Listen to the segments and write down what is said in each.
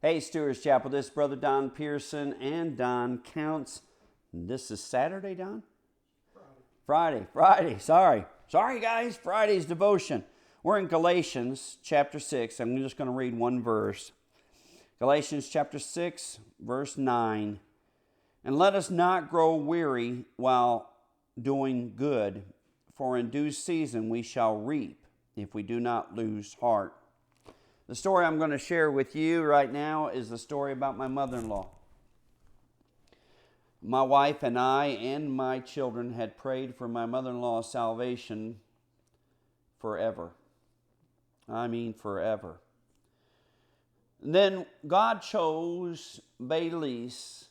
Hey, Stewart's Chapel, this is Brother Don Pierson and Don Counts. This is Saturday, Don? Friday. Sorry, guys. Friday's devotion. We're in Galatians chapter 6. I'm just going to read one verse. Galatians chapter 6, verse 9. And let us not grow weary while doing good, for in due season we shall reap if we do not lose heart. The story I'm going to share with you right now is the story about my mother-in-law. My wife and I and my children had prayed for my mother-in-law's salvation forever. I mean forever. And then God chose Bailey's,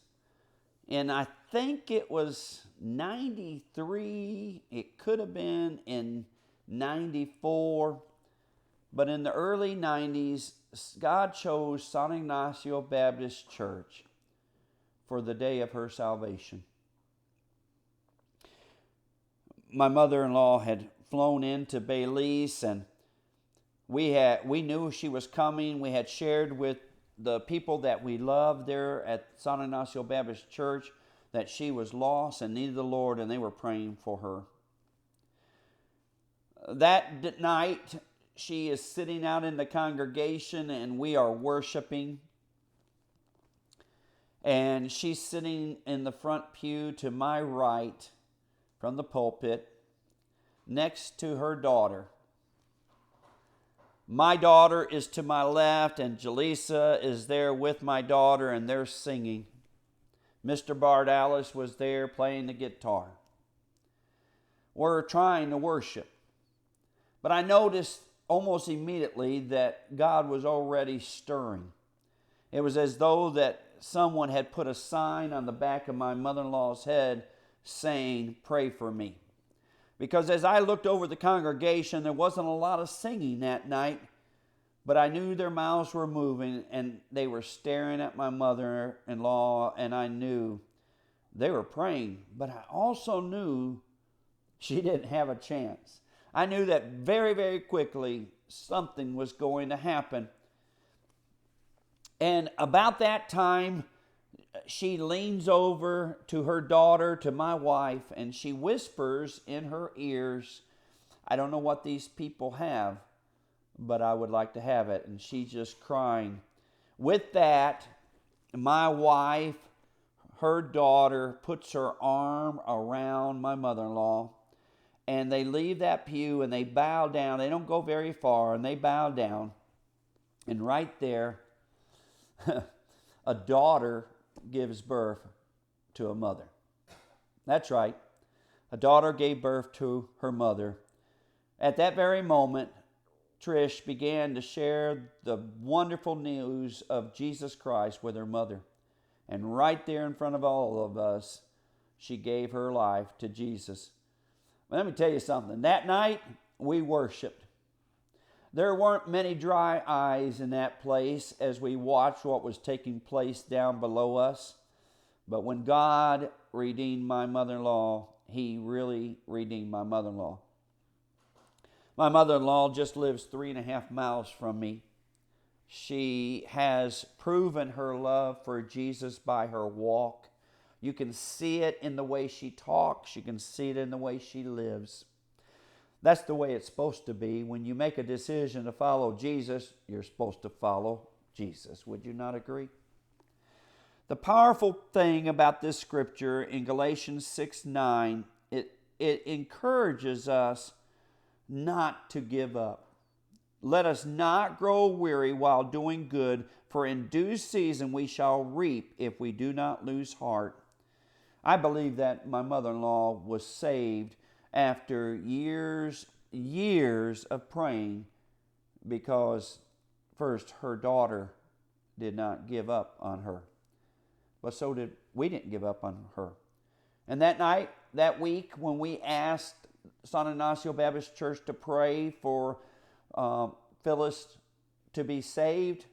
and I think it was 93, it could have been in 94, but in the early 90s, God chose San Ignacio Baptist Church for the day of her salvation. My mother-in-law had flown into Belize, and we knew she was coming. We had shared with the people that we loved there at San Ignacio Baptist Church that she was lost and needed the Lord, and they were praying for her. That night, she is sitting out in the congregation, and we are worshiping. And she's sitting in the front pew to my right from the pulpit, next to her daughter. My daughter is to my left, and Jaleesa is there with my daughter, and they're singing. Mr. Bardalis was there playing the guitar. We're trying to worship. But I noticed almost immediately that God was already stirring. It was as though that someone had put a sign on the back of my mother-in-law's head saying, "Pray for me." Because as I looked over the congregation, there wasn't a lot of singing that night, but I knew their mouths were moving and they were staring at my mother-in-law, and I knew they were praying, but I also knew she didn't have a chance. I knew that very, very quickly something was going to happen. And about that time, she leans over to her daughter, to my wife, and she whispers in her ears, "I don't know what these people have, but I would like to have it." And she's just crying. With that, my wife, her daughter, puts her arm around my mother-in-law, and they leave that pew and they bow down. They don't go very far, and they bow down. And right there, a daughter gives birth to a mother. That's right. A daughter gave birth to her mother. At that very moment, Trish began to share the wonderful news of Jesus Christ with her mother. And right there in front of all of us, she gave her life to Jesus. Let me tell you something. That night, we worshiped. There weren't many dry eyes in that place as we watched what was taking place down below us. But when God redeemed my mother-in-law, He really redeemed my mother-in-law. My mother-in-law just lives 3.5 miles from me. She has proven her love for Jesus by her walk. You can see it in the way she talks. You can see it in the way she lives. That's the way it's supposed to be. When you make a decision to follow Jesus, you're supposed to follow Jesus. Would you not agree? The powerful thing about this scripture in Galatians 6:9, it encourages us not to give up. Let us not grow weary while doing good, for in due season we shall reap if we do not lose heart. I believe that my mother-in-law was saved after years of praying, because first her daughter did not give up on her, but so did we didn't give up on her. And that night, that week, when we asked San Ignacio Baptist Church to pray for Phyllis to be saved,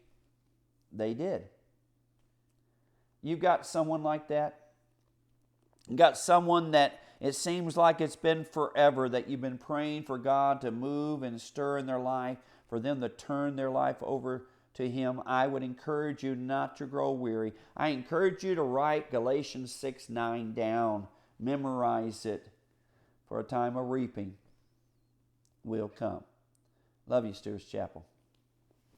they did. You've got someone like that? You've got someone that it seems like it's been forever that you've been praying for God to move and stir in their life, for them to turn their life over to Him, I would encourage you not to grow weary. I encourage you to write Galatians 6:9 down. Memorize it, for a time of reaping will come. Love you, Stewart's Chapel.